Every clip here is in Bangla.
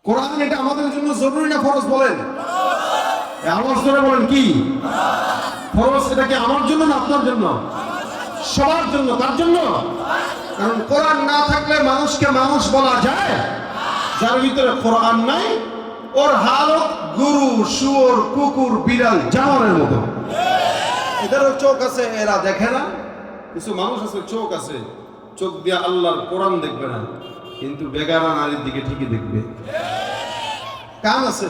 কোরআন এটা আমাদের জন্য জরুরি না ফরজ? বলেন, আওয়াজ করে বলেন কি ফরজ? এটা কি আমার জন্য না আপনার জন্য? সবার জন্য। তার জন্য, কারণ কোরআন না থাকলে মানুষকে মানুষ বলা যায়? যার ভিতরে কোরআন নাই ওর হালত গরু, শুয়োর, কুকুর, বিড়াল, জানোয়ারের মতো। এদেরও চোখ আছে, এরা দেখে না। কিছু মানুষ আছে চোখ আছে, চোখ দিয়ে আল্লাহর কোরআন দেখবে না, কিন্তু বেগানা নারীর দিকে ঠিকই দেখবে। কান আছে,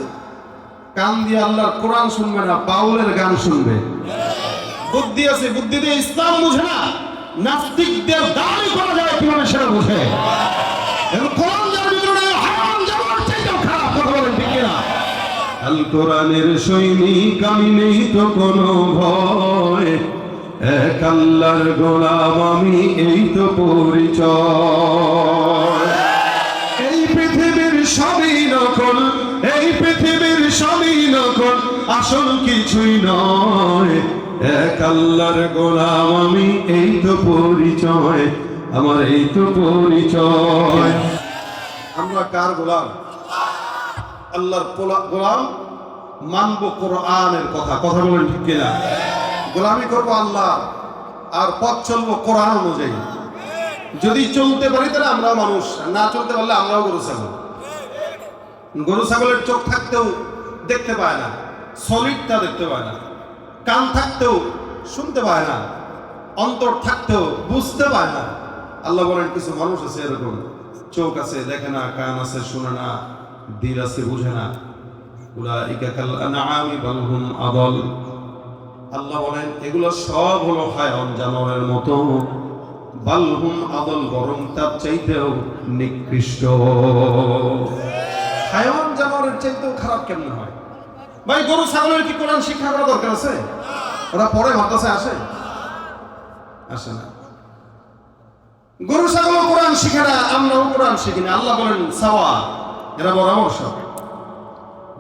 কান দিয়ে আল্লাহর কোরআন শুনবে না, বাউলের গান শুনবে। বুদ্ধি আছে, বুদ্ধি দিয়ে ইসলাম বুঝে না, নাস্তিকদের দাবি করা যায় কিভাবে সেটা বুঝে। কোরআন যার ভিতরে হারাম জামার চাইতেও খারাপ। কথা বলেন ঠিক কিনা? আল কোরআনের সৈনিক আমি, নেই তো কোনো ভয়, এক আল্লাহর গোলাম আমি, এই তো পরিচয়। এই পৃথিবীর সবই নকল, এই পৃথিবীর সবই নকল, আসল কিছুই নয়, এক আল্লাহর গোলাম আমি, এই তো পরিচয় আমার, এই তো পরিচয়। আমরা কার গোলাম? আল্লাহর গোলাম। মানবো কোরআনের কথা। কথা বলেন ঠিক কিনা? গোলামি করবো আল্লাহ, আর পথ চলবো কোরআন অনুযায়ী। যদি চলতে পারি তাহলে আমরাও মানুষ, না চলতে পারলে আমরাও গরু ছাগল। গরু ছাগলের চোখ থাকতেও দেখতে পায় না, সলিডটা দেখতে পায় না। কান থাকতেও শুনতে পায় না, অন্তর থাকতেও বুঝতে পায় না। আল্লাহ বলেন কিছু মানুষ আছে এরকম, চোখ আছে দেখে না, কান আছে শুনে না, দিল আছে বুঝে না। উলাইকা কাল আনআমি বাল হুম আদাল। আল্লাহ বলেন এগুলো সব হলো হায়াওয়ান, জানোয়ারের মতো। বাল হুম আদাল, বরং তার চাইতেও নিকৃষ্ট। হায়াওয়ান জানোয়ারের চাইতেও খারাপ কেমন হয়? ভাই, গরু ছাগলের কি কোরআন শিক্ষা করা দরকার আছে? ওরা পরে মাদ্রাসায় আসে? আসে না। গরু ছাগল কোরআন শিখে না, আমরাও কোরআন শিখি না। আল্লাহ বলেন সাওয়া, এরা বরাবর সব।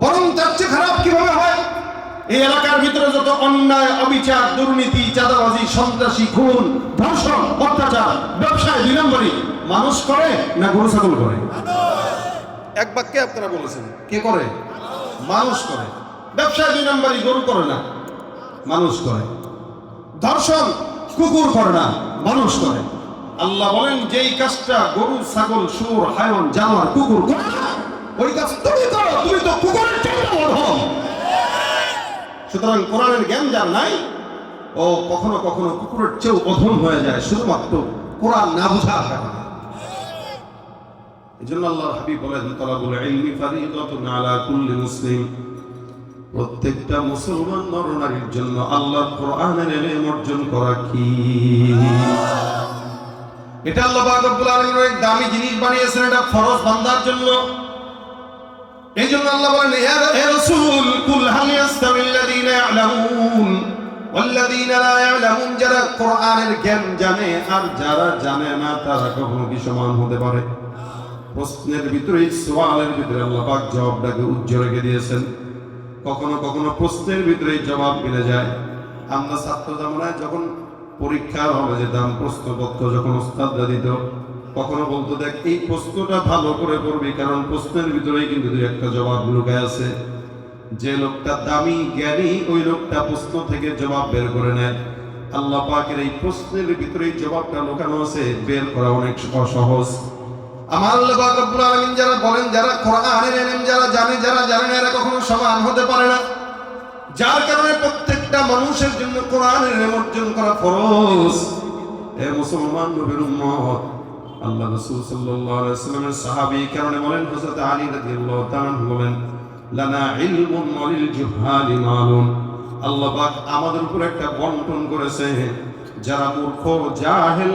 বরং তার চেয়ে খারাপ কিভাবে হয়? এই এলাকার ভিতরে যত অন্যায়, অবিচার, দুর্নীতি, চাঁদাবাজি, সন্ত্রাসী, খুন, ধর্ষণ, অত্যাচার, ব্যবসায় 2 নম্বরই মানুষ করে না গরু ছাগল করে? এক বাক্যে আপনারা বলেছেন, কে করে? মানুষ করে। ব্যবসায় 2 নম্বরই গরু করে না, মানুষ করে। ধর্ষণ কুকুর করে না, মানুষ করে। আল্লাহ বলেন যেই কাজটা গরু, ছাগল, শুয়োর, হায়াওয়ান, জানোয়ার, কুকুর করে না, ওই কাজ তুমি করো, তুমি তো কুকুরের চাইতে অধম। সুতরাং কোরআনের জ্ঞান যার নাই, ও কখনো কখনো কুকুরের চেয়েও অধম হয়ে যায়, শুধুমাত্র কোরআন না বুঝার কারণে। এই জন্য আল্লাহর হাবিব বলেন তালাবুল ইলমি ফারিদাতুন আলা কুল্লি মুসলিম। প্রত্যেকটা মুসলমান নরনারীর জন্য আল্লাহর কোরআনের ইলম অর্জন করা কি? এটা আল্লাহ পাক রব্বুল আলামিন এক দামি জিনিস বানিয়েছেন, এটা ফরজ বান্দার জন্য। এই জন্য আল্লাহ বলেন হে রাসূল কুল হাল ইয়াস্তাবিল লাযীনা ইয়ালামুন ওয়াল লাযীনা লা ইয়ালামুন। যারা কোরআনের জ্ঞান জানে আর যারা জানে না, তারা কখনো কি সমান হতে পারে? প্রশ্নের ভিতরে, সওয়ালের ভিতরে আল্লাহ পাক জবাবটাকে উজ্জ্বল রেখে দিয়েছেন। কখনো কখনো প্রশ্নের ভিতরে জবাব মিলে যায়। আমরা ছাত্র জামানায় যখন পরীক্ষার হলে যেতাম, প্রশ্নপত্র যখন ওস্তাদরা দিত, কখনো বলতো দেখ এই প্রশ্নটা ভালো করে পড়বি, কারণ প্রশ্নের ভিতরেই কিন্তু 2-1টা জবাব লুকায় আছে। যে লোকটা দামি জ্ঞানী, ওই লোকটা প্রশ্ন থেকে জবাব বের করে নেয়। আল্লাহ পাকের এই প্রশ্নের ভিতরেই জবাবটা লুকানো আছে, বের করা অনেক সহজ। আমার আল্লাহ পাক রব্বুল আলামিন যারা বলেন, যারা কোরআনের ইলম যারা জানে, যারা জানে না, এরা কখনো সমান হতে পারে না। যার কারণে প্রত্যেকটা মানুষের জন্য কোরআনের ইলম অর্জন করা ফরজ। হে মুসলমান নবীর উম্মত, আল্লাহ রাসূল সাল্লাল্লাহু আলাইহি ওয়াসাল্লামের সাহাবী কারণে বলেন, হযরত আলী রাদিয়াল্লাহু তাআলা বলেন লানা ইলমুন ওয়ালিল জুহালি মালুন। আল্লাহ পাক আমাদের উপর একটা বন্টন করেছে, যারা মূর্খ, জাহেল,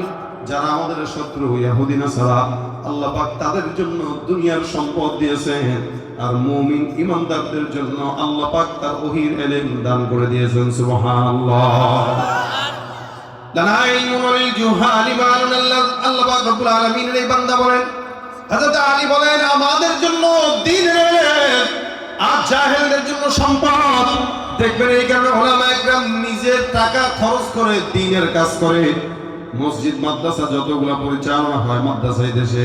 যারা আমাদের শত্রু ইহুদি নাসারা, আল্লাহ পাক তাদের জন্য দুনিয়ার সম্পদ দিয়েছেন, আর মুমিন ঈমানদারদের জন্য আল্লাহ পাক তার ওহীর ইলম দান করে দিয়েছেন। সুবহানাল্লাহ। লানা ইলমুন ওয়ালিল জুহালি মালুন। আল্লাহ পাক রব্বুল আলামিনের এই বান্দা বলেন, হযরত আলী বলেন আমাদের জন্য দ্বীনের ইলম আর জাহেলদের জন্য সম্পদ। দেখবেন এই কারণে উলামায়ে কেরাম নিজের টাকা খরচ করে দ্বীনের কাজ করে। মসজিদ মাদ্রাসা যতগুলা পরিচালনা হয় মাদ্রাসায় দেশে,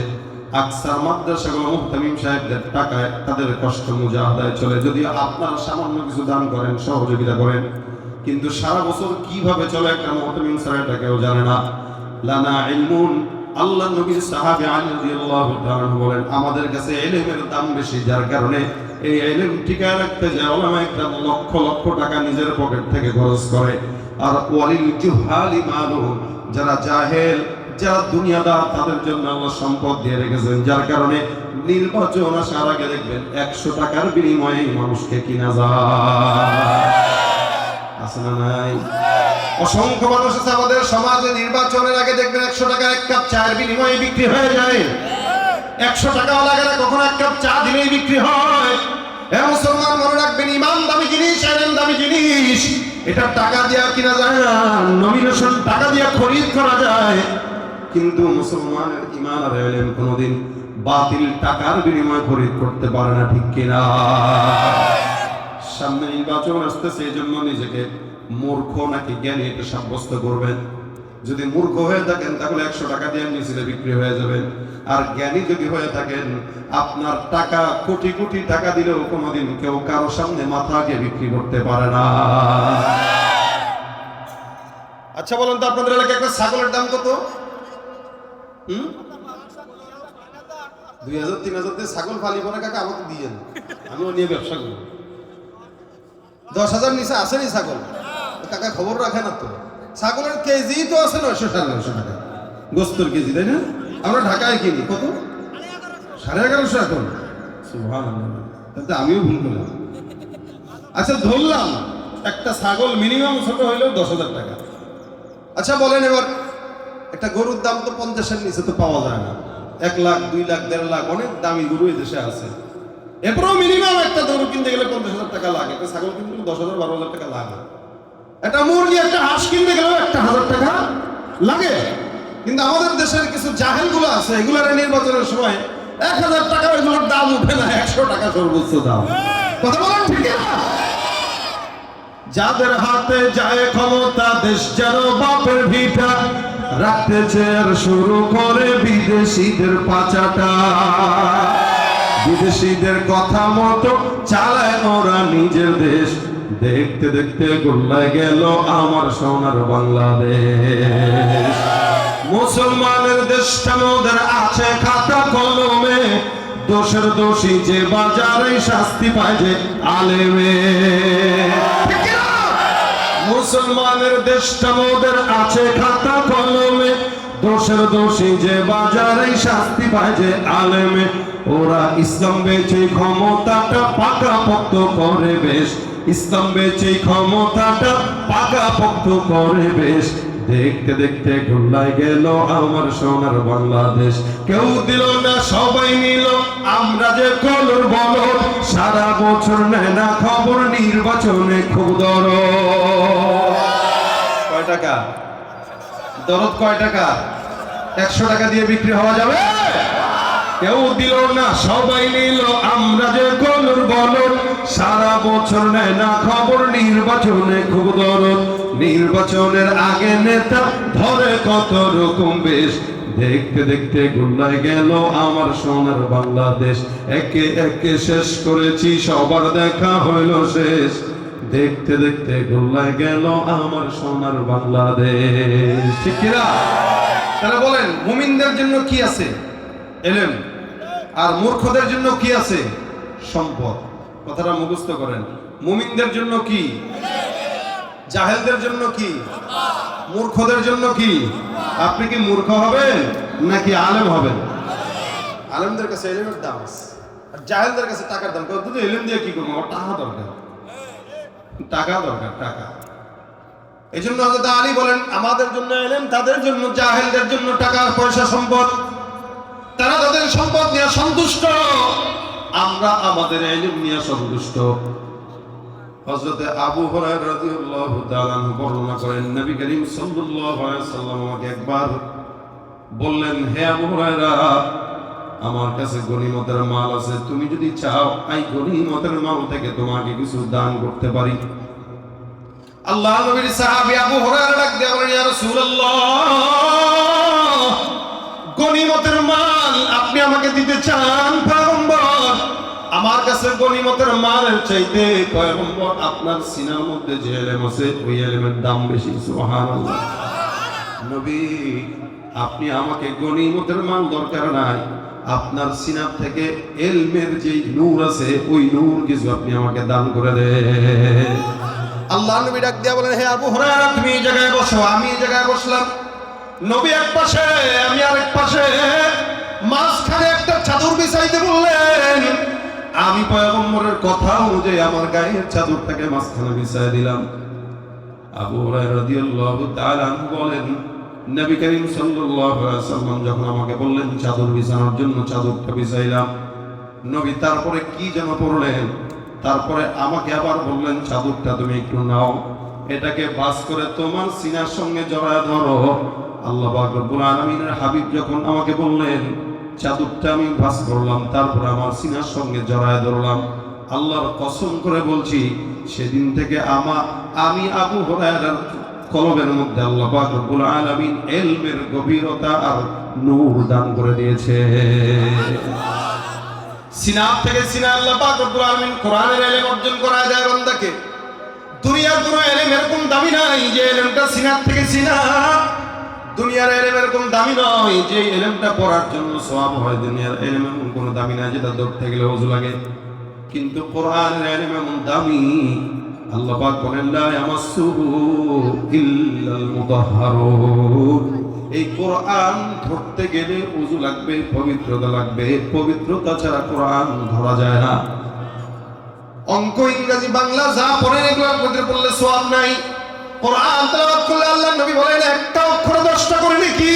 আকসার মাদ্রাসাগুলো মুহতামিম সাহেবদের টাকায় তাদের কষ্ট মুজাহাদায় চলে। যদিও আপনারা সামান্য কিছু দান করেন, সহযোগিতা করেন, কিন্তু সারা বছর কিভাবে চলে একটা মুহতামিম স্যার এটা কেউ জানে না। লানা ইলমুন, আল্লাহ নবীর সাহাবী আলী রাদিয়াল্লাহু তাআলা বলেন, আমাদের কাছে ইলমের দাম বেশি, যার কারণে এই ইলম টিকায় রাখতে যায় উলামা একরাম লক্ষ লক্ষ টাকা নিজের পকেট থেকে খরচ করে। আর ওয়ালিল জুহালি মালুম, যারা জাহেল, যারা দুনিয়াদার, তাদের জন্য আল্লাহ সম্পদ দিয়ে রেখেছেন, যার কারণে নির্বাচন আসার আগে দেখবেন 100 টাকার বিনিময়ে মানুষকে কিনা যায়। আছে না নাই? অসংখ্য মানুষ আছে আমাদের সমাজে, নির্বাচনের আগে দেখবেন 100 টাকার এক কাপ চায়ের বিনিময়ে বিক্রি হয়ে যায়। 100 টাকাও লাগে না, কখনো এক কাপ চা দিলেই বিক্রি হয়। মুসলমান মনে রাখবেন, ইমান দামি জিনিস, ইলম দামি জিনিস। এটা টাকা দিয়ে কিনা যায় না, নমিনেশন টাকা দিয়ে খরিদ করা যায়, কিন্তু মুসলমানের ইমান আর ইলম কোনোদিন বাতিল টাকার বিনিময়ে খরিদ করতে পারে না, ঠিক কিনা? সামনে নির্বাচন আসতেছে, এই জন্য নিজেকে মূর্খ নাকি জ্ঞানী এটা সাব্যস্ত করবেন। যদি মূর্খ হয়ে থাকেন তাহলে 100 টাকা দিয়ে মিছিলে বিক্রি হয়ে যাবেন। আর জ্ঞানী যদি হয়ে থাকেন, আপনার টাকা কোটি কোটি টাকা দিলেও কোনোদিন কেউ কারো সামনে মাথা আগে বিক্রি করতে পারে না। আচ্ছা বলেন তো, আপনাদের এলাকায় একটা ছাগলের দাম কত? 2000-3000 দিয়ে ছাগল ফালি পরে কাকা আমাকে দিয়েন, আমিও নিয়ে ব্যবসা করব। 10,000 নিচে আসেনি ছাগল, কাকা খবর রাখে না তো। ছাগলের কেজি তো আছে 900-950 টাকা, গোস্তের কেজি, তাই না? আমরা ঢাকায় কিনি কত? 1150 এখন। সুবহানাল্লাহ, তাতে আমিও ভুল করলাম। আচ্ছা ধরলাম একটা ছাগল মিনিমাম ছোট হইলেও 10,000 টাকা। আচ্ছা বলেন এবার, একটা গরুর দাম তো 50-এর নিচে তো পাওয়া যায় না। 1 লাখ, 2 লাখ, 1.5 লাখ, অনেক দামি গরু এই দেশে আছে। এরপরেও মিনিমাম একটা গরু কিনতে গেলে 50,000 টাকা লাগে, একটা ছাগল কিনতে গেলে 10,000-12,000 টাকা লাগে। একটা মুরগি, একটা হাঁস কিনতে গেলেও 1,000 টাকা লাগে। কিন্তু আমাদের দেশের কিছু জাহেল গুলো আছে, এগুলার নির্বাচনের সময় 1,000 টাকা এগুলোর দাম উঠে না, 100 টাকা সর্বোচ্চ দাম। কথা বলেন ঠিক না? যাদের হাতে যায় ক্ষমতা, দেশ যেন বাপের ভিটা, রাখতে চেয়ার শুরু করে বিদেশিদের পাচাটা। বিদেশিদের কথা মতো চালায় ওরা নিজের দেশ, দেখতে দেখতে গোল্লায় গেল আমার সোনার বাংলাদেশ। মুসলমানের দেশটা মোদের আছে খাতা কলমে, দোষের দোষী যে বাজারে শাস্তি পায় যে আলেমে। মুসলমানের দেশটা মোদের আছে খাতা কলমে, দোষের দোষী যে বাজারে শাস্তি পায় যে আলেমে। ওরা ইসলাম বেচে ক্ষমতাটা পাকাপোক্ত করে বেশ, ইসলাম বেচে ক্ষমতাটা পাকাপোক্ত করে বেশ, দেখতে দেখতে গোল্লায় গেল আমার সোনার বাংলাদেশ। কেউ দিল না সবাই নিল, আমরা যে কলর বলো, সারা বছর নেয় না খবর, নির্বাচনে খুব দরদ। কয় টাকা দরদ? কয় টাকা? 100 টাকা দিয়ে বিক্রি হওয়া যাবে? কেউ দিল না সবাই নিল, আমরা যে কলর বলো, সারা বছর নেয় না খবর, নির্বাচনে খুব দরদ। নির্বাচনের আগে নেতা ধরে কত রকম বেশ, দেখতে দেখতে গোল্লায় গেল আমার সোনার বাংলাদেশ। একে একে শেষ করেছি, সবার দেখা হইল শেষ, দেখতে দেখতে গোল্লায় গেল আমার সোনার বাংলাদেশ। ঠিক কিনা? তারা বলেন, মুমিনদের জন্য কি আছে? ইলম। আর মূর্খদের জন্য কি আছে? সম্পদ। কথাটা মুখস্থ করেন। মুমিনদের জন্য কি? জাহেলদের জন্য কি? মূর্খদের জন্য কি? আপনি কি মূর্খ হবেন নাকি আলেম হবেন? আলেমদের কাছে ইলমের দাম আছে, আর জাহেলদের কাছে টাকার দাম। কিন্তু ইলম দিয়ে কি করবো? আমার টাকা দরকার, টাকা দরকার, টাকা। এই জন্য হযরত আলী বলেন, আমাদের জন্য ইলম, তাদের জন্য জাহেলদের জন্য টাকা পয়সা সম্পদ। তারা তাদের সম্পদ নিয়ে সন্তুষ্ট, আমরা আমাদের ইলম নিয়ে সন্তুষ্ট। হযরত আবু হুরায়রা রাদিয়াল্লাহু তাআলা বর্ণনা করেন, নবী করিম সাল্লাল্লাহু আলাইহি ওয়াসাল্লাম আমাকে একবার বললেন, হে আবু হুরায়রা, আমার কাছে গনিমতের মাল আছে, তুমি যদি চাও এই গনিমতের মাল থেকে তোমাকে কিছু দান করতে পারি। আল্লাহ নবীর সাহাবী আবু হুরায়রা ডাক দিয়ে বলেন, ইয়া রাসূলুল্লাহ, গনিমতের মাল আপনি আমাকে দিতে চান পয়গম্বর, আমার কাছে গনিমতের মালের চাইতে পয়গম্বর আপনার সিনার মধ্যে যে ইলম আছে ওই ইলমের দাম বেশি। সুবহানাল্লাহ। নবী আপনি আমাকে গনিমতের মাল দরকার নাই, আপনার সিনার থেকে ইলমের যে নূর আছে ওই নূর কিছু আপনি আমাকে দান করে দেন। আল্লাহ নবী ডাক দিয়া বলেন, হে আবু হুরায়রা তুমি এই জায়গায় বসো। আমি এই জায়গায় বসলাম। নবী এক পাশে, আমি আরেক পাশে, মাঝখানে একটা চাদর বিছাইতে বললেন। আমি পয়গম্বরের কথা অনুযায়ী আমার গায়ের চাদরটাকে মাঝখানে বিছাই দিলাম। আবু হুরায়রা রাদিয়াল্লাহু তাআলা আনহু বলেন, নবী করিম সাল্লাল্লাহু আলাইহি ওয়াসাল্লাম যখন আমাকে বললেন চাদর বিছানোর জন্য, চাদরটা বিছাইলাম। নবী তারপরে কি যেন পড়লেন, তারপরে আমাকে আবার বললেন চাদরটা তুমি একটু নাও, এটাকে বাস করে তোমার সিনার সঙ্গে জড়ায় ধরো। আল্লাহ পাক রব্বুল আলামিনের হাবিব যখন আমাকে বললেন, চাদরটা আমি বাস করলাম, তারপরে আমার সিনার সঙ্গে জড়ায় ধরলাম। আল্লাহর কসম করে বলছি, সেদিন থেকে আমি আবু হুরায়রার কলবের মধ্যে আল্লাহ পাক রব্বুল আলামিন ইলমের গভীরতা আর নূর দান করে দিয়েছে। সিনা থেকে সিনা আল্লাহ পাক রব্বুল আলামিন কোরআনের ইলম অর্জন করা যায় বান্দাকে। দুনিয়ার কোনো ইলম এরকম দামি নাই যে ইলমটা সিনা থেকে সিনা। দুনিয়ার ইলম এরকম দামি নয় যে ইলমটা পড়ার জন্য সওয়াব হয়। দুনিয়ার ইলম এমন কোনো দামি নাই যেটা ধরতে গেলে ওযু লাগে, কিন্তু কোরআনের ইলম এমন দামি। আল্লাহ পাক বলেন, লা ইয়ামাসসুহু ইল্লাল মুতাহহারুন। এই কোরআন ধরতে গেলে ওযু লাগবে, পবিত্রতা লাগবে। পবিত্রতা ছাড়া কোরআন ধরা যায় না। অঙ্ক, ইংরেজি, বাংলা যা পড়েন এগুলোর মধ্যে পড়লে সওয়াব নাই। কোরআন তেলাওয়াত করলে আল্লাহর নবী বলেন একটা অক্ষরে 10টা করে নেকি।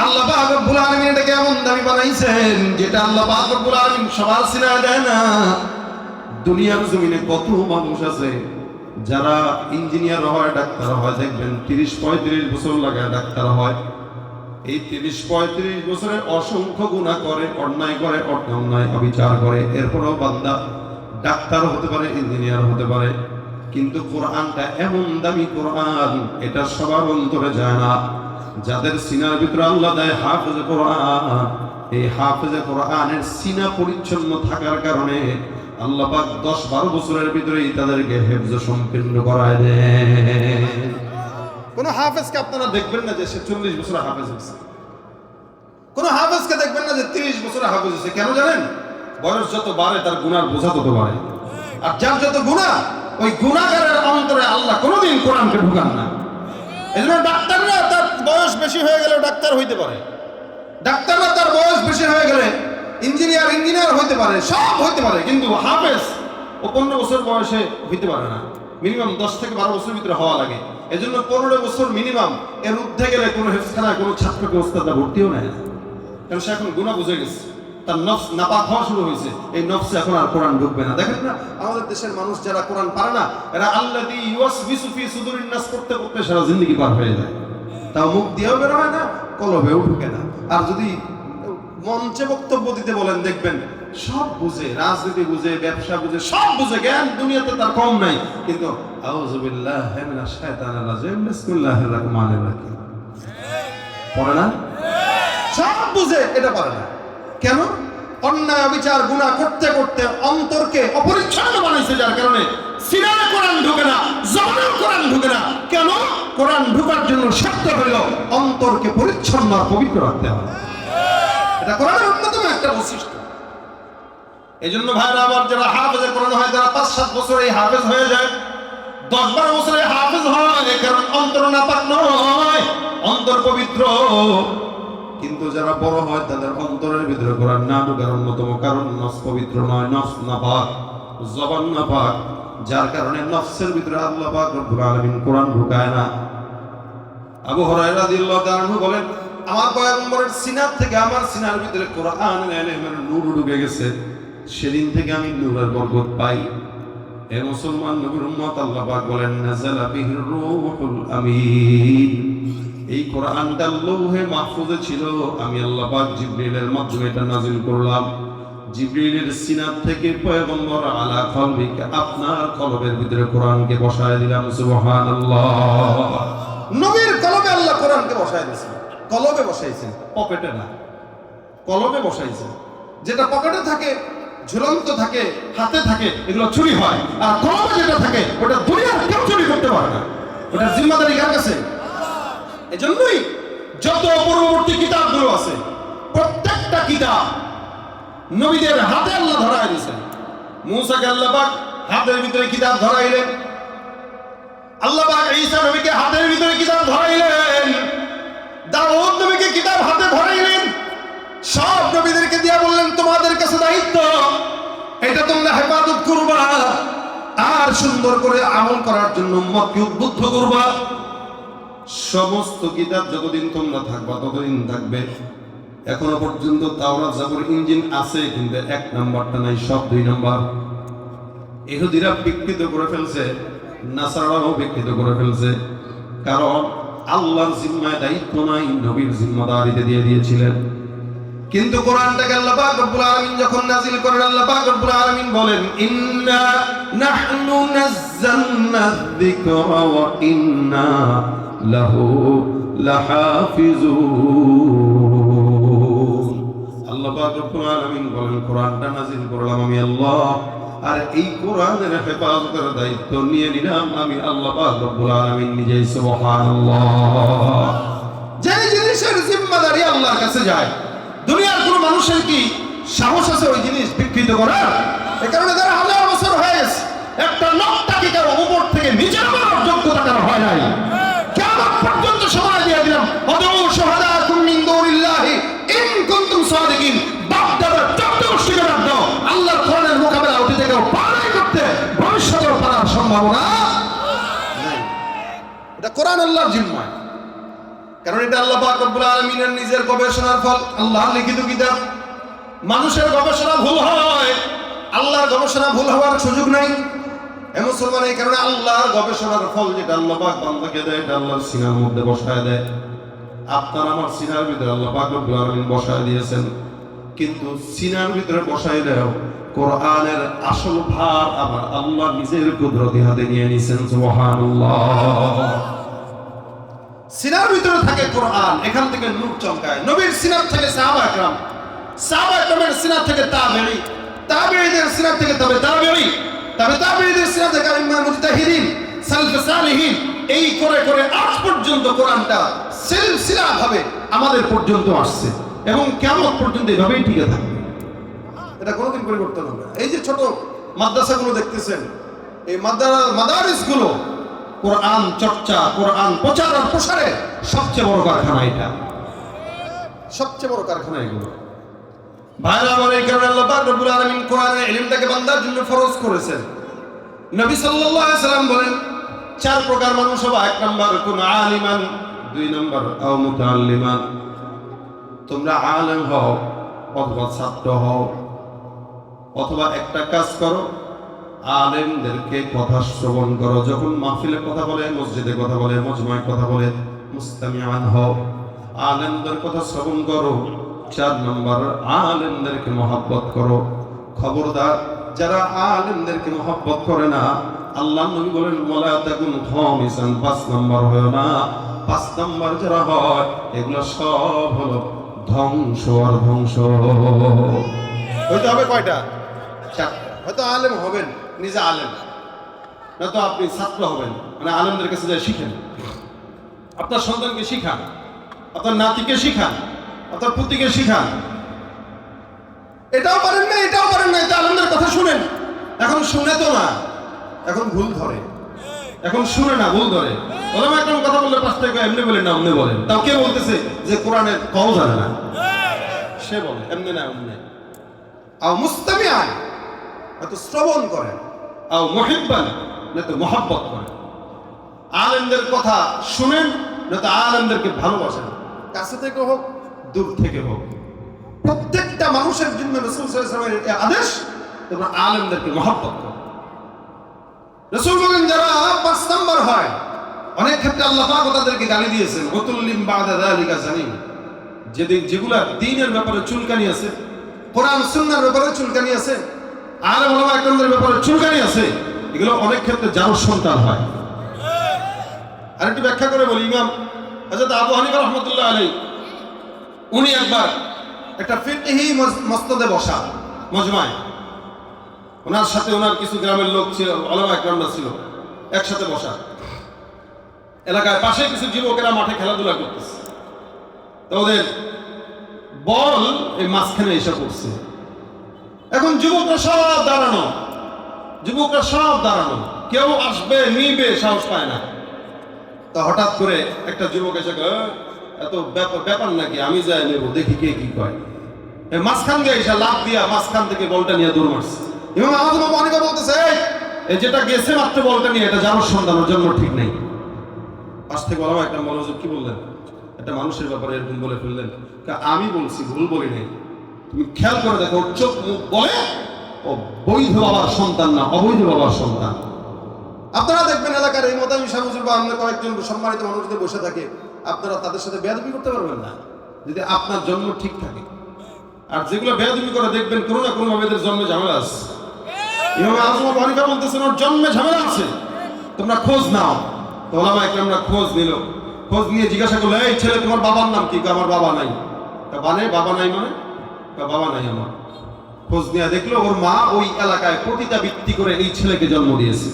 আল্লাহ পাক রব্বুল আলামিন এটাকে এমন দামি বানাইছেন যেটা আল্লাহ পাক রব্বুল আলামিন সবার সিনায় দেয় না। দুনিয়ার জমিনে কত মানুষ আছে যারা ইঞ্জিনিয়ার হয়, ডাক্তার হয়, দেখবেন 30-35 বছর লাগে ডাক্তার হয়। এই 30-35 বছরে অসংখ্য গুনাহ করে, অন্যায় করে, অন্যায় অবিচার করে, এরপরও বান্দা ডাক্তার হতে পারে, ইঞ্জিনিয়ার হতে পারে। কিন্তু কোরআনটা এমন দামি কোরআন, এটা সবার অন্তরে যায় না। যাদের সিনার ভিতরে আল্লাহ দেয় হাফেজে কোরআন, এই হাফেজে কোরআনের সিনা পরিচ্ছন্ন থাকার কারণে আল্লাহ পাক 10-12 বছরের ভিতরেই তাদেরকে হেফজ সম্পূর্ণ করায় দেন। কোন হাফেজকে আপনারা দেখবেন না যে সে 40 বছর হাফেজ হয়েছে। কোন হাফেজকে দেখবেন না যে 30 বছর হাফেজ হয়েছে। কেন জানেন? বয়স যত বাড়ে তার গুনার বোঝা তত বাড়ে। আর যার যত গুনাহ, ওই গুনাহগারের অন্তরে আল্লাহ কোনোদিন কোরআনকে ঢুকান না। এজন্য ডাক্তাররা তার বয়স বেশি হয়ে গেলেও ডাক্তার হইতে পারে। ডাক্তাররা তার বয়স বেশি হয়ে গেলে ইঞ্জিনিয়ার হইতে পারে, সব হইতে পারে। কিন্তু হাফেজ ও 15 বছর বয়সে হইতে পারে না। মিনিমাম 10 থেকে 12 বছরের ভিতরে হওয়া লাগে। এজন্য 15 বছর মিনিমাম, এর ঊর্ধ্বে গেলে কোনো হেফজখানায় কোনো ছাত্রকে ওস্তাদরা ভর্তিও নেয় না। কারণ সে এখন গুনাহ বুঝে গেছে, তার নফস নাপাক হওয়া শুরু হয়েছে। এই নফসে এখন আর কোরআন ঢুকবে না। দেখেন না আমাদের দেশের মানুষ যারা কোরআন পারে না, এরা আল্লাযী ইউওয়াসবিসু ফি সুদুরিন নাস করতে করতে সারা জিন্দেগি পার হয়ে যায়। তাও মুখ দিয়েও বের হয় না, কলবেও ঢুকে না। আর যদি মঞ্চে বক্তব্য দিতে বলেন, দেখবেন সব বুঝে, রাজনীতি বুঝে, ব্যবসা বুঝে, সব বুঝে, জ্ঞান দুনিয়াতে তার কম নাই। কিন্তু আউযু বিল্লাহি মিনাশ শাইতানির রাজিম বিসমিল্লাহির রহমানির রহিম পড়ে না, সব বুঝে, এটা পারে না। কেন? অন্যায় বিচার গুনাহ করতে করতে অন্তরকে অপরিচ্ছন্ন বানাইছে, যার কারণে সিনায় কোরআন ঢুকে না, জবানেও কোরআন ঢুকে না। কেন? কোরআন ঢুকার জন্য শর্ত হলো অন্তরকে পরিচ্ছন্ন আর পবিত্র রাখতে হবে। এটা কোরআনের অন্যতম একটা বৈশিষ্ট্য। এই জন্য ভাইরা আমার, যারা হাফেজে কোরআন হয়, যারা 5-7 বছর এই হাফেজ হয়ে যায়, 10-12 বছরে হাফেজ হয়, কারণ অন্তর নাপাক নয়, অন্তর পবিত্র। কিন্তু যারা বড় হয় তাদের অন্তরের ভিতরে কোরআন না ঢোকার অন্যতম কারণ নফস পবিত্র নয়, নফস নাপাক, জবান নাপাক, যার কারণে নফসের ভিতরে আল্লাহ পাক রব্বুল আলামিন কোরআন ঢুকায় না। আবু হুরায়রা রাদিয়াল্লাহু তাআলা আনহু বলেন, আমার পয়গম্বরের সিনার থেকে আমার সিনার ভিতরে কোরআনের ইলমের নূর ঢুকে গেছে। সেদিন থেকে আমি নূরের বরকত পাই। হে মুসলমান নবীর উম্মত, আল্লাহ পাক বলেন, নাযালা বিহির রূহুল আমিন। এই কোরআনটা লৌহে মাহফুজে ছিল, আমি আল্লাহ পাক জিবরিলের মাধ্যমে এটা নাযিল করলাম। জিবরিলের সিনার থেকে পয়গম্বর আলা কলবিকে, আপনার কলবের ভিতরে কোরআনকে বসায় দিলাম। সুবহানাল্লাহ। নবীর কলবে আল্লাহ কোরআনকে বসায় দিয়েছেন, কলবে বসাইছেন, পকেটে না। কলমে বসাইছে। যেটা পকেটে থাকে, ঝুলন্ত থাকে, হাতে থাকে, এগুলো চুরি হয়। আর কলমে যেটা থাকে ওটা দুনিয়ার কেউ চুরি করতে পারে না। ওটার জিম্মাদারি কার কাছে? এজন্যই যত পূর্ববর্তী কিতাবগুলো আছে প্রত্যেকটা কিতাব নবীদের হাতে আল্লাহ ধরায় দিয়েছেন। মূসাকে আল্লাহ পাক হাতের ভিতরে কিতাব ধরাইলেন, আল্লাহ পাক ঈসা নবীকে হাতের ভিতরে কিতাব ধরাইলেন, দাউদ নবীকে কিতাব হাতে ধরাইলেন। সব নবীদেরকে দিয়া বললেন তোমাদের কাছে দায়িত্ব, এটা তোমরা হেফাজত করবা আর সুন্দর করে আমল করার জন্য উম্মতকে উদ্বুদ্ধ করবা। সমস্ত কিতাব যতদিন তোমরা থাকবা ততদিন থাকবে। এখনো পর্যন্ত তাওরাত জাবুর ইঞ্জিল আছে, কিন্তু 1 নাম্বারটা নাই, সব 2 নাম্বার। ইহুদিরা বিকৃত করে ফেলছে, নাসারাও বিকৃত করে ফেলছে, কারণ আল্লাহর জিম্মায় দায়িত্ব নাই, নবীর জিম্মাদারিতে দিয়ে দিয়েছিলেন। কিন্তু কোরআনটাকে আল্লাহ পাক রব্বুল আলামিন যখন নাযিল করেন, আল্লাহ পাক রব্বুল আলামিন বলেন ইন্না নাহনু নাযালনা যিকরা ওয়া ইন্না লাহু লাহাফিজুন। আল্লাহ পাক রব্বুল আলামিন বলেন কোরআনটা নাযিল করলাম আমি আল্লাহ, আর এই কোরআনের হেফাজতের দায়িত্ব নিয়ে নিলাম আমি আল্লাহ পাক রব্বুল আলামিন নিজেই। সুবহানাল্লাহ। যে জিনিসের জিম্মাদারি আল্লাহর কাছে যায়, দুনিয়ার কোন মানুষের কি সাহস আছে ওই জিনিস বিকৃত করার? এই কারণে যারা 1000 বছর হয়ে গেছে একটা নকটা কি কারো উপর থেকে নিচে নামার যোগ্যতা কারো হয় নাই। কিয়ামত পর্যন্ত সময় দিয়ে দিলাম, ওয়াদউ শুহাদাকুম মিন দুনিল্লাহি ইন কুনতুম সাদিকিন। বাপ দাদা 14 গোষ্ঠীকে ডাক দাও, আল্লাহর কোরআনের মোকাবেলা ওটি থেকে পালন করতে ভবিষ্যতের পারার সম্ভাবনা নাই। এটা কোরআন আল্লাহর জিম্মায়, কারণ এটা আল্লাহ পাক রব্বুল আলামিনের নিজের গবেষণার ফল, আল্লাহর লিখিত কিতাব। মানুষের গবেষণা ভুল হয়, আল্লাহর গবেষণা ভুল হওয়ার সুযোগ নাই। এ মুসলমান, এই কারণে আল্লাহর গবেষণার ফল যেটা আল্লাহ পাক বান্দাকে দেয়, এটা আল্লাহর সিনার মধ্যে বসায় দেয়। আপনার আমার সিনার ভিতরে আল্লাহ পাক রব্বুল আলামিন বসায় দিয়েছেন, কিন্তু সিনার ভিতরে বসায় দেও কোরআনের আসল ভার আবার আল্লাহ নিজের কুদরতি হাতে নিয়ে নিয়েছেন। সুবহানাল্লাহ। সিনার ভিতরে থাকে কোরআন, এখান থেকে নূর চমকায়। নবীর সিনার থেকে সাহাবা کرام, সাহাবা کرامের সিনার থেকে তাবেঈ, তাবেঈদের সিনার থেকে তাবেঈ, তাবেঈদের সিনার থেকে ইমাম মুজতাহিদিন, সালফ সালিহিন, এই করে করে আজ পর্যন্ত কোরআনটা সিলসিলা ভাবে আমাদের পর্যন্ত আসছে এবং কিয়ামত পর্যন্ত এভাবেই টিকে থাকবে। এটা কোনোদিন পরিবর্তন হবে না। এই যে ছোট মাদ্রাসাগুলো দেখতেছেন, এই মাদারিসগুলো কোরআন চর্চা, কোরআন প্রচার আর প্রসারে সবচেয়ে বড় কারখানা। এটা সবচেয়ে বড় কারখানা এগুলো। ভাইরা আমার, এই কারণে আল্লাহ পাক রব্বুল আলামিন কোরআনের ইলমটাকে বান্দার জন্য ফরজ করেছেন। নবী সাল্লাল্লাহু আলাইহি সাল্লাম বলেন 4 প্রকার মানুষ হবে। 1 নাম্বার কোন আলিমান, 2 নাম্বার আও মুতাআল্লিমান। তোমরা আলেম হও অথবা ছাত্র হও, অথবা একটা কাজ করো, আলেমদেরকে কথা শ্রবণ করো। যখন মাহফিলে কথা বলে, মসজিদে কথা বলে, মজমায় কথা বলে, মুস্তামিআন হও, আলেমদের কথা শ্রবণ করো। 4 নম্বর আলেমদেরকে মহব্বত করো। খবরদার যারা আলেমদেরকে মহব্বত করে না, আল্লাহ নবী বলেন ওয়ালা তাকুন খামিসান, 5 নম্বর হয় না। 5 নম্বর যারা হয় এগুলো সব হলো ধ্বংস আর ধ্বংস। হইতে হবে কয়টা? 4টা। হয়তো আলেম হবেন, নিজে আলেম, নয়তো আপনি ছাত্র হবেন, মানে আলেমদের কাছে যা শিখেন, আপনার সন্তানকে শিখান, আপনার নাতিকে শিখান, আপনার পুত্রকে শিখান। এটাও পারেন না, এটাও পারেন না, এটা আলেমদের কথা শুনেন। এখন শুনে তো না, এখন ভুল ধরে, এখন শুনে না, ভুল ধরে। ওলামা একদম কথা বললে 5 টাকা এমনি বলেন না অমনি বলেন। তাও কে বলতেছে যে কোরআনের কও জানে না, সে বলে এমনি না অমনি। আও মুস্তামিআন, হয়তো শ্রবণ করেন, আও মুহিব্বান, নয়তো মহব্বত করেন। আলেমদের কথা শুনেন, নয়তো আলেমদেরকে ভালোবাসেন, কাছে থেকে হোক দূর থেকে হোক। প্রত্যেকটা মানুষের জন্য রাসূল সাল্লাল্লাহু আলাইহি ওয়াসাল্লামের এই আদেশ, তোমরা আলেমদেরকে মহব্বত করো। রাসূল বলেন যারা 5 নাম্বার হয়, অনেক ক্ষেত্রে আল্লাহ পাক তাদেরকে গালি দিয়েছেন, ওয়াতুল্লিম বাদা যালিকা জানিম। যেগুলা দ্বীনের ব্যাপারে চুলকানি আছে, কোরআন সুন্নাহর ব্যাপারে চুলকানি আছে, আলেম ওলামা একরামদের ব্যাপারে চুলকানি আছে, এগুলো অনেক ক্ষেত্রে জারুর সন্তান হয়। আর একটু ব্যাখ্যা করে বলি, ইমাম হযরত আবু হানিফা রাহমাতুল্লাহ আলাইহি, উনি একবার একটা ফিকহি মসনদে বসা মজমায়, ওনার সাথে ওনার কিছু গ্রামের লোক ছিল, ওলামা একরামরা ছিল, একসাথে বসা। এলাকায় পাশে কিছু যুবকেরা মাঠে খেলাধুলা করতেছে, তো ওদের বল এই মাঝখানে এসে পড়ছে। এখন যুবকরা সব দাঁড়ানো, কেউ আসবে নিবে সাহস পায় না। তো হঠাৎ করে একটা যুবক এসে এত ব্যাপার নাকি, আমি যাই নেব, দেখি কে কি কয়। মাঝখান দিয়ে এসে লাফ দিয়া মাঝখান থেকে বলটা নিয়ে দৌড় মারছে। এবং আজম আবু হানিফা বলতেছে, এই যেটা গেছে মাত্র বলটা নিয়ে, এটা যার সন্তান, ওর জন্য ঠিক নেই। পাশ থেকে বলা একটা মনোযোগ, কি বললেন, একটা মানুষের ব্যাপারে এরকম বলে ফেললেন। আমি বলছি, ভুল বলি নাই, তুমি খেয়াল করে দেখো, ওর চোখ মুখ বলে ও বৈধ বাবার সন্তান না, অবৈধ বাবার সন্তান। আপনারা দেখবেন এলাকার এই মোতামি শামসুল বা অন্য কয়েকজন সম্মানিত মানুষ যদি বসে থাকে, আপনারা তাদের সাথে বেয়াদবি করতে পারবেন না যদি আপনার জন্ম ঠিক থাকে। আর যেগুলো বেয়াদবি করে দেখবেন কোনো না কোনো ভাবে এদের জন্মে ঝামেলা আছে। ইমাম আজম আবু হানিফা বলতেছেন ওর জন্মে ঝামেলা আছে, তোমরা খোঁজ নাও। তো ওলামা একরামরা খোঁজ নিল, খোঁজ নিয়ে জিজ্ঞাসা করলো, এই ছেলে তোমার বাবার নাম কি? আমার বাবা নাই। বাবা নাই মানে? বাবা নাই আমার। খোঁজ নিয়ে দেখলো ওর মা ওই এলাকায় পতিতাবৃত্তি করে এই ছেলেকে জন্ম দিয়েছে।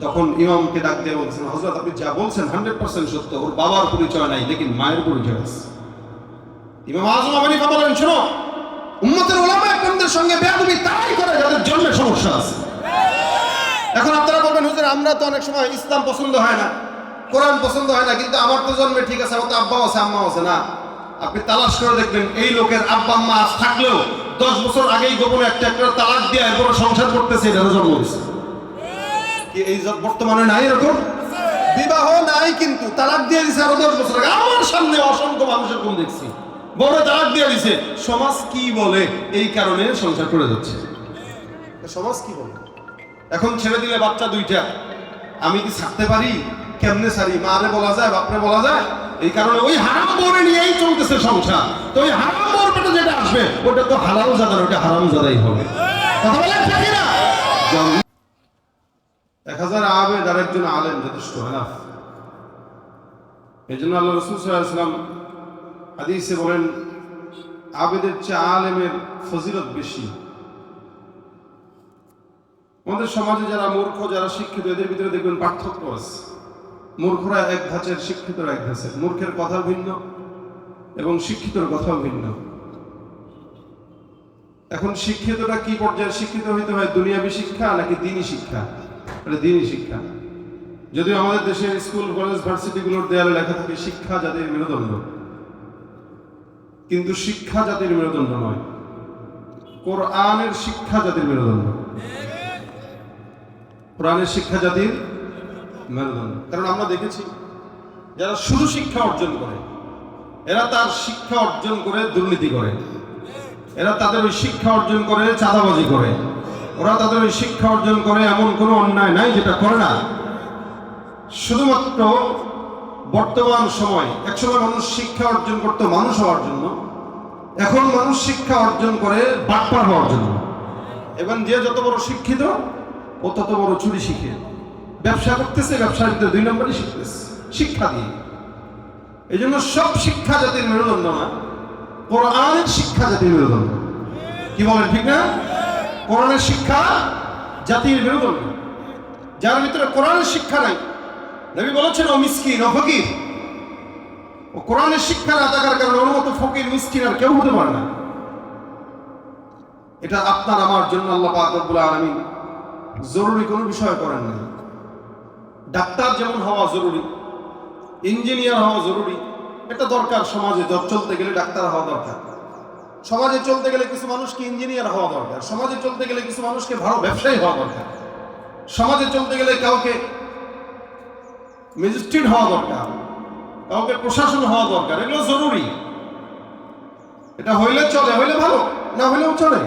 তখন ইমামকে ডাক দিয়ে বলছেন, হযরত আপনি যা বলছেন 100% সত্য, ওর বাবার পরিচয় নাই, লেকিন মায়ের পরিচয় আছে। ইমাম আজম আবু হানিফা বলেন, শোনো, উম্মতের উলামা একরামদের সঙ্গে বেয়াদবি তাই করে যাদের জন্মে সমস্যা আছে। এখন আপনারা বলবেন, হুজুর আমরা তো অনেক সময় ইসলাম পছন্দ হয় না, কোরআন পছন্দ হয় না, কিন্তু আমার তো জন্মে ঠিক আছে, আমার তো আব্বাও আছে আম্মাও আছে। না, আপনি তালাশ করে দেখবেন, এই লোকের আব্বা আম্মা আজ থাকলেও 10 বছর আগেই গোপনে একটা তালাক দিয়ে এরপর সংসার করতেছে, এটা জন্ম দিচ্ছে। এই বর্তমানে নাই এরকম বিবাহ নাই, কিন্তু তালাক দিয়ে দিছে আরো 10 বছর আগে। আমার সামনে অসংখ্য মানুষের কোন দেখছি, বড় তালাক দিয়ে দিছে। সমাজ কি বলে, এই কারণে সংসার করে যাচ্ছে। সমাজ কি বলে? এখন ছেড়ে দিলে বাচ্চা 2টা, আমি কি ছাড়তে পারি? কেমনে ছাড়ি? মারে বলা যায়, বাপরে বলা যায়? এই কারণে ওই হারাম বউরে নিয়েই চলতেছে সংসার। তো ওই হারাম বউর পেটে যেটা আসবে ওটা তো হালাল জাদা, ওটা হারাম জাদাই হবে। কথা বলেন ঠিক না? 1000 আবেদ আর একজন আলেম যথেষ্ট হয় না। এই জন্য আল্লাহ রাসূল সাল্লাল্লাহু আলাইহি ওয়াসাল্লাম হাদিসে বলেন, আবেদের চেয়ে আলেমের ফজিলত বেশি। আমাদের সমাজে যারা মূর্খ, যারা শিক্ষিত, এদের ভিতরে দেখবেন পার্থক্য আছে। মূর্খরা এক ধাঁচের, শিক্ষিতরা এক ধাঁচের। মূর্খের কথা ভিন্ন এবং শিক্ষিতর কথাও ভিন্ন। এখন শিক্ষিতরা কি পর্যায়ে শিক্ষিত হইতে হয়? দুনিয়াবী শিক্ষা নাকি দ্বীনি শিক্ষা? দ্বীনি শিক্ষা। যদিও আমাদের দেশের স্কুল, কলেজ, ভার্সিটিগুলোর দেয়ালে লেখা থাকে শিক্ষা জাতির মেরুদণ্ড, কিন্তু শিক্ষা জাতির মেরুদণ্ড নয়, কোরআনের শিক্ষা জাতির মেরুদণ্ড। কোরআনের শিক্ষা জাতির মেরুদণ্ড। কারণ আমরা দেখেছি যারা শুধু শিক্ষা অর্জন করে, এরা তার শিক্ষা অর্জন করে দুর্নীতি করে, এরা তাদের ওই শিক্ষা অর্জন করে চাঁদাবাজি করে, ওরা তাদের ওই শিক্ষা অর্জন করে এমন কোনো অন্যায় নাই যেটা করে না। শুধুমাত্র বর্তমান সময়, একসময় মানুষ শিক্ষা অর্জন করতো মানুষ হওয়ার জন্য, এখন মানুষ শিক্ষা অর্জন করে বাটপার হওয়ার জন্য। এবং যে যত বড় শিক্ষিত ও তত বড় চুরি শিখে ব্যবসা করতেছে, ব্যবসার ভিতরে 2 নম্বরই শিখতেছে শিক্ষা দিয়ে। এই জন্য সব শিক্ষা জাতির মেরুদণ্ড না, কোরআনের শিক্ষা জাতির মেরুদণ্ড। কি বলেন ঠিক না? কোরআনের শিক্ষা জাতির মেরুদণ্ড। যার ভিতরে কোরআনের শিক্ষা নাই, নবী বলেছেন ও মিসকিন, ও ফকির। ও কোরআনের শিক্ষা না থাকার কারণে ওর মতো ফকির মিসকিন আর কেউ হতে পারে না। এটা আপনার আমার জন্য আল্লাহ পাক রব্বুল আলামিন জরুরি কোনো বিষয় করেন না। ডাক্তার যেমন হওয়া জরুরি, ইঞ্জিনিয়ার হওয়া জরুরি, এটা দরকার। সমাজে চলতে গেলে ডাক্তার হওয়া দরকার, সমাজে চলতে গেলে কিছু মানুষকে ইঞ্জিনিয়ার হওয়া দরকার, সমাজে চলতে গেলে কিছু মানুষকে ভালো ব্যবসায়ী হওয়া দরকার, সমাজে চলতে গেলে কাউকে ম্যাজিস্ট্রেট হওয়া দরকার, কাউকে প্রশাসন হওয়া দরকার। এগুলো জরুরি। এটা হইলে চলে, হইলে ভালো, না হইলেও চলে।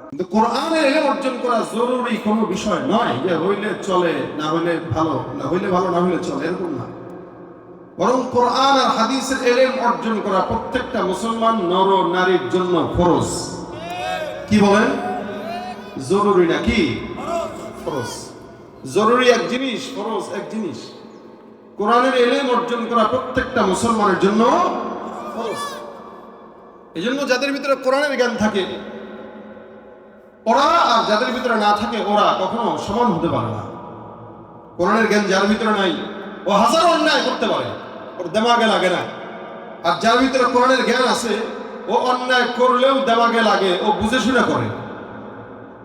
কিন্তু কোরআনের ইলম অর্জন করা জরুরি কোনো বিষয় নয় যে হইলে চলে, না হইলে ভালো, না হইলে ভালো, না হইলে চলে, এরকম না। বরং কোরআন আর হাদিসের ইলম অর্জন করা প্রত্যেকটা মুসলমান নর নারীর জন্য ফরজ। কি বলেন? জরুরি নাকি ফরজ? জরুরি এক জিনিস, ফরজ এক জিনিস। কোরআনের ইলম অর্জন করা প্রত্যেকটা মুসলমানের জন্য ফরজ। এই জন্য যাদের ভিতরে কোরআনের জ্ঞান থাকে ওরা, আর যাদের ভিতরে না থাকে ওরা কখনো সমান হতে পারে না। কোরআনের জ্ঞান যার ভিতরে নাই ও হাজার অন্যায় করতে পারে, ওর দেমাগে লাগে না। আর যার ভিতরে কোরআনের জ্ঞান আছে ও অন্যায় করলেও দেমাগে লাগে, ও বুঝে শুনে করে,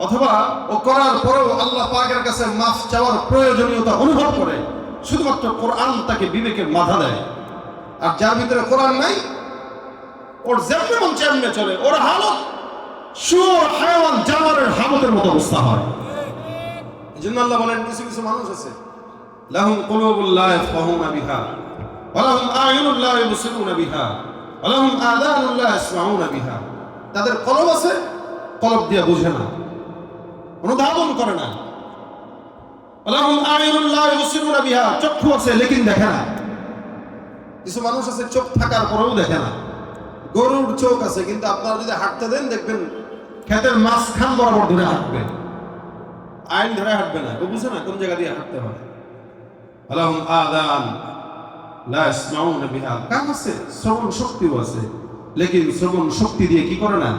অথবা ও করার পরেও আল্লাহ পাকের কাছে মাফ চাওয়ার প্রয়োজনীয়তা অনুভব করে, শুধুমাত্র কোরআন তাকে বিবেকে বাধা দেয়। আর যার ভিতরে কোরআন নাই ওর যেমন মন চেমনে চলে, ওর হালত শুয়োর হায়াওয়ান জানোয়ারের হালতের মতো অবস্থা হয়। এই জন্য আল্লাহ বলেন কিছু কিছু মানুষ আছে লাহুম কুলুবুল লা ইয়াফকাহুনা বিহা ওয়া লাহুম আ'য়ুনুন লা ইউবসিরুনা বিহা ওয়া লাহুম আযানুন লা ইয়াসমাউনা বিহা। তাদের কলব আছে, কলব দিয়ে বুঝে না, অনুধাবন করে না। ওয়া লাহুম আ'য়ুনুন লা ইউবসিরুনা বিহা, চক্ষু আছে লেকিন দেখে না। কিছু মানুষ আছে চোখ থাকার পরেও দেখে না। গরুর চোখ আছে কিন্তু আপনারা যদি হাঁটতে দেন দেখবেন ক্ষেতের মাঝখান বরাবর ধরে হাঁটবে, আইন ধরে হাঁটবে না, ও বুঝে না কোন জায়গা দিয়ে হাঁটতে হয়। আলাহুম আযান লা ইয়াসমাউনা বিহা, কান আছে, শ্রবণ শক্তিও আছে, লেকিন শ্রবণ শক্তি দিয়ে কি করে না,